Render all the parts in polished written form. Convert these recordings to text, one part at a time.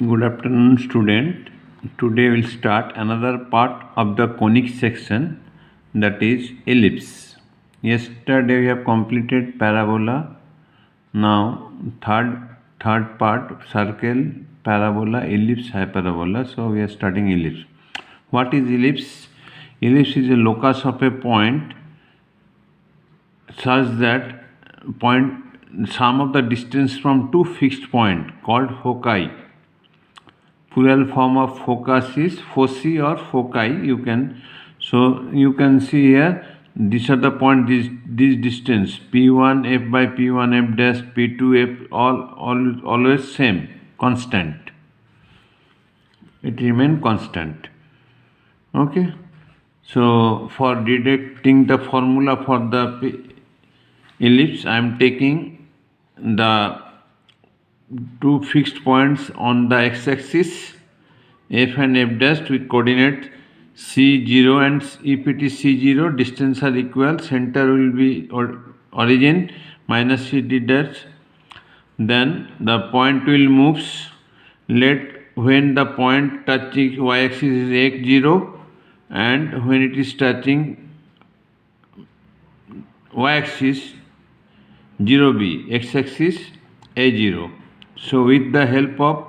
Good afternoon, student. Today we'll start another part of the conic section, that is ellipse. Yesterday we have completed parabola. Now third part, circle, parabola, ellipse, hyperbola. So we are starting ellipse. What is ellipse? Ellipse is a locus of a point such that sum of the distance from two fixed points called foci. Plural form of focus is foci or foci. You can see here, these are the point, this distance p1 f by p1 f dash, p2 f, always same, constant. It remain constant. Okay. So for deducting the formula for the ellipse, I am taking the two fixed points on the x-axis, f and f dash, with coordinate c0, and if it is c0, distance are equal, center will be origin minus cd dash, then the point will moves. When the point touching y-axis is x0, and when it is touching y-axis 0b, x-axis a0. So with the help of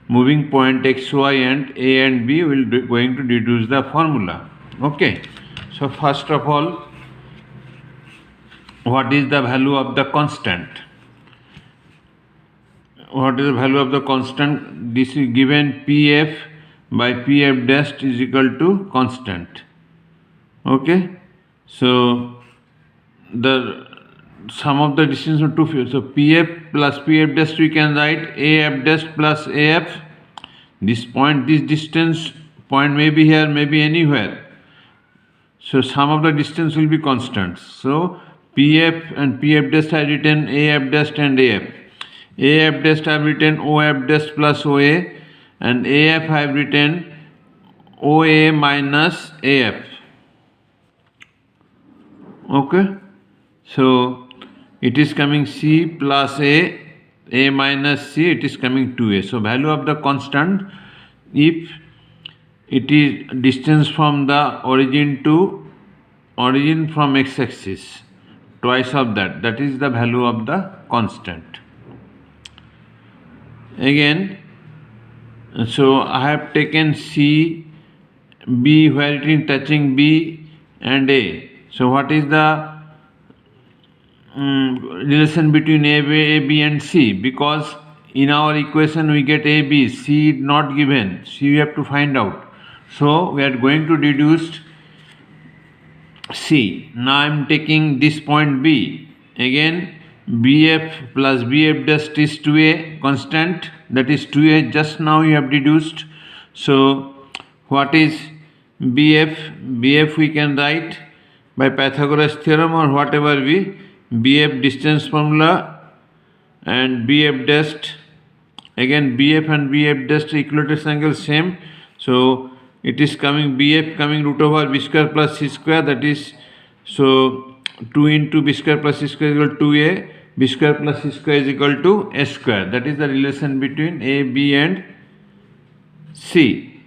moving point xy and a and b, we will going to deduce the formula. Okay. So first of all, what is the value of the constant? What is the value of the constant? This is given pf by pf dash is equal to constant. Okay. So the sum of the distance of two fields. So pf plus pf dash, we can write af dash plus af. This distance point may be here, may be anywhere. So sum of the distance will be constant. So pf and pf dash I written af dash and af. Af dash I have written OF dash plus OA, and AF I have written OA minus AF. Okay. So it is coming C plus A minus C, it is coming 2A. So value of the constant, if it is distance from the origin from x-axis, twice of that is the value of the constant. Again, so I have taken C, B, where it is touching B and A. So what is the relation between A, B and C? Because in our equation we get A, B, C is not given, C we have to find out. So we are going to deduce C. Now I am taking this point B. Again, BF plus BF dash is 2A, constant, that is 2A, just now you have deduced. So what is BF? BF we can write by Pythagoras theorem or whatever we, BF distance formula, and BF dash, again BF and BF dash equilateral angle same. So it is coming BF coming root over b square plus c square, that is, so 2 into b square plus c square is equal to 2a, b square plus c square is equal to a square. That is the relation between A, B and C.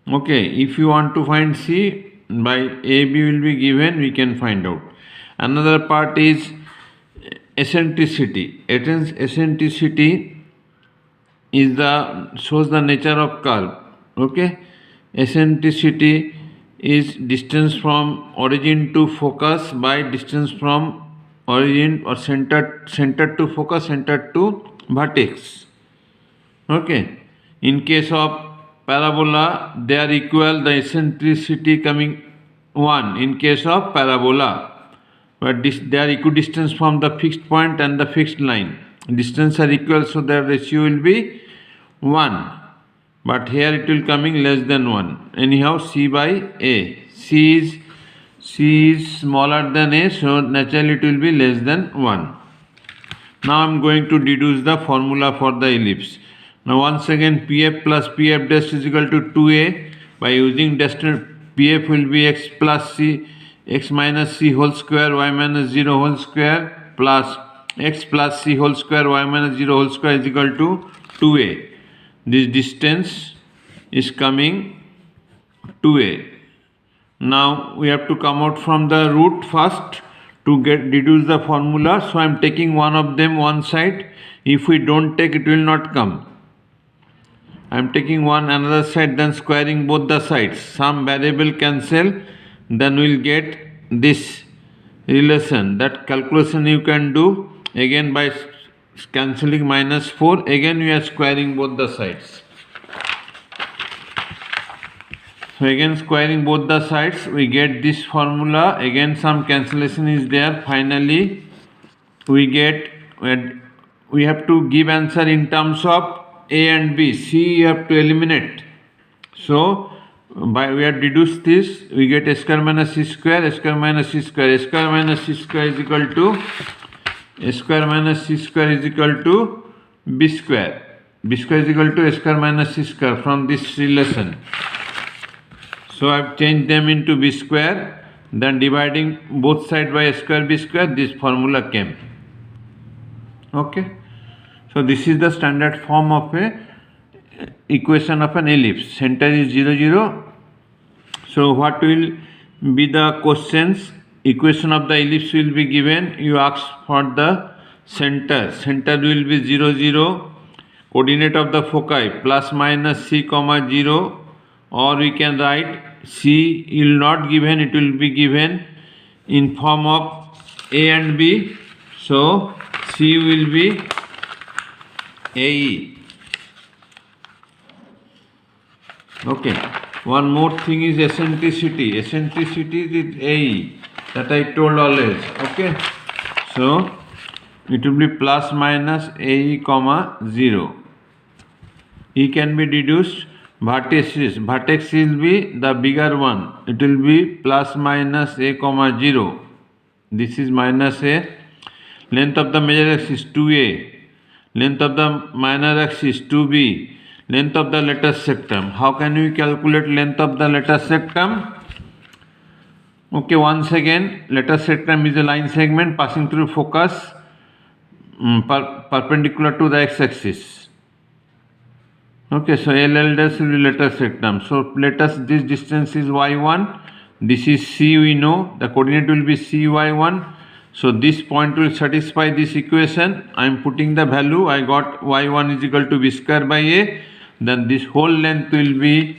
Okay, if you want to find C, by A, B will be given, we can find out. Another part is eccentricity. Eccentricity is shows the nature of curve. Okay, eccentricity is distance from origin to focus by distance from origin or center to focus, center to vertex. Okay, in case of parabola they are equal, the eccentricity coming 1 in case of parabola, but they are equidistant from the fixed point and the fixed line. Distance are equal, so the ratio will be 1. But here it will coming less than 1. Anyhow, C by A. C is smaller than A, so naturally it will be less than 1. Now I am going to deduce the formula for the ellipse. Now once again, PF plus PF dash is equal to 2A. By using distance, PF will be x plus C, x minus C whole square, y minus 0 whole square, plus x plus C whole square, y minus 0 whole square is equal to 2a. This distance is coming 2a. Now we have to come out from the root first to deduce the formula. So I am taking one of them one side. If we don't take, it will not come. I am taking one another side, then squaring both the sides. Some variable cancel, then we will get this relation. That calculation you can do again by cancelling -4. Again we are squaring both the sides. So again squaring both the sides, we get this formula. Again some cancellation is there. Finally we get, we have to give answer in terms of a and b. C you have to eliminate. So we have deduced this. We get a square minus c square, a square minus c square. A square minus c square is equal to a square minus c square is equal to b square. B square is equal to a square minus c square from this relation. So I have changed them into b square. Then dividing both sides by a square b square, this formula came. Okay. So this is the standard form of a equation of an ellipse. Center is 0, 0. So what will be the questions? Equation of the ellipse will be given. You ask for the center. Center will be 0, 0. Coordinate of the foci plus minus c comma 0, or we can write c will not given, it will be given in form of a and b. So c will be AE. Okay. One more thing is eccentricity. Eccentricity is AE, that I told always. Okay. So it will be plus minus AE comma 0. E can be deduced. Vertices. Vertex will be the bigger one. It will be plus minus a comma 0. This is minus a. Length of the major axis 2a. Length of the minor axis 2b. Length of the lattice septum. How can we calculate length of the lattice septum? Okay, once again, lattice septum is a line segment passing through focus perpendicular to the x-axis. Okay, so LL dash will be lattice septum. So let us, this distance is y1. This is c, we know. The coordinate will be cy1. So this point will satisfy this equation. I am putting the value. I got y1 is equal to b square by a. Then this whole length will be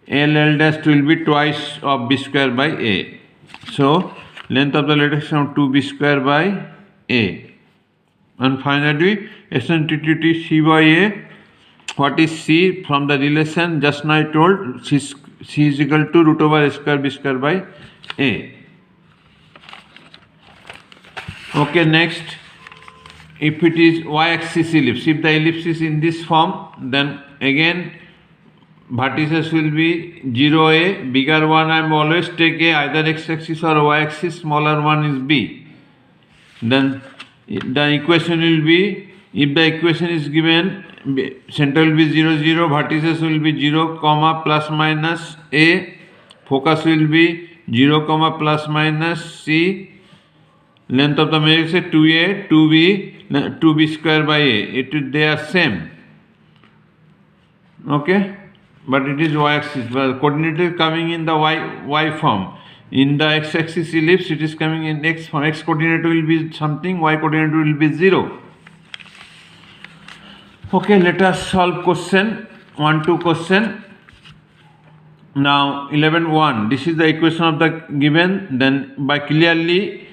LL dash will be twice of b square by a. So length of the lattice is 2b square by a. And finally eccentricity c by a. What is c? From the relation just now I told, c is equal to root over a square b square by a. Okay, next, if it is y-axis ellipse, if the ellipse is in this form, then again vertices will be 0a, bigger one I am always take a, either x-axis or y-axis, smaller one is b. Then the equation will be, if the equation is given, center will be 0, 0, vertices will be 0, comma plus minus a, focus will be 0, comma plus minus c. Length of the matrix is 2a, 2b, 2b square by a. They are same. Okay, but it is y-axis. But coordinate is coming in the y form. In the x-axis ellipse, it is coming in x form. X coordinate will be something. Y coordinate will be 0. Okay, let us solve question 1, 2 question. Now 11.1. This is the equation of the given. Then by clearly.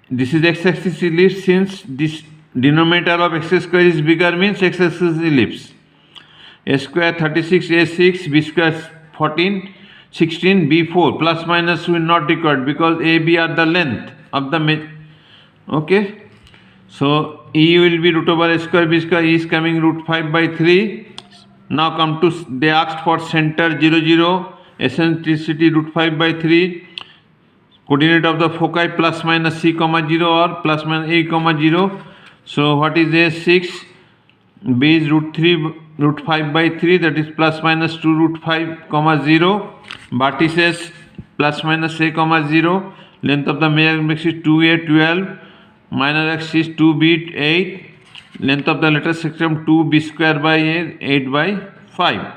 This is x-axis ellipse. Since this denominator of x square is bigger, means x-axis ellipse. A square 36, a6, b square 14, 16, b4. Plus minus will not required because a, b are the length of the okay. So e will be root over a square b square. E is coming root 5 by 3. Now come to, they asked for center 0, 0. Eccentricity root 5 by 3. Coordinate of the foci plus minus c comma 0 or plus minus a comma 0. So what is a 6? B is root 5 by 3, that is plus minus 2 root 5 comma 0. Vertices plus minus a comma 0. Length of the major axis is 2a 12. Minor axis 2b 8. length of the lattice sectum 2b square by 8 by 5.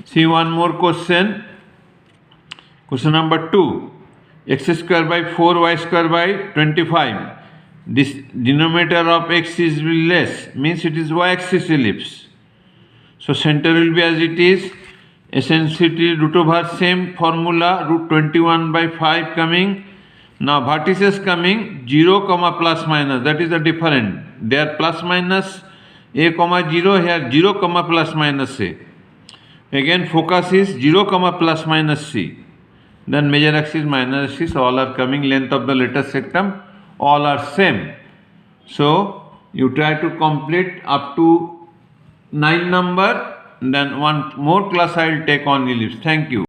See one more question. Question number 2. X square by 4y square by 25. This denominator of x is less, means it is y-axis ellipse. So center will be as it is. Eccentricity root over same formula, root 21 by 5 coming. Now vertices coming 0 comma plus minus, that is the different. They are plus minus a comma 0, here 0 comma plus minus a. Again focus is 0 comma plus minus c. Then major axis, minor axis, all are coming. Length of the lattice sectum, all are same. So you try to complete up to 9 number. Then one more class I will take on ellipse. Thank you.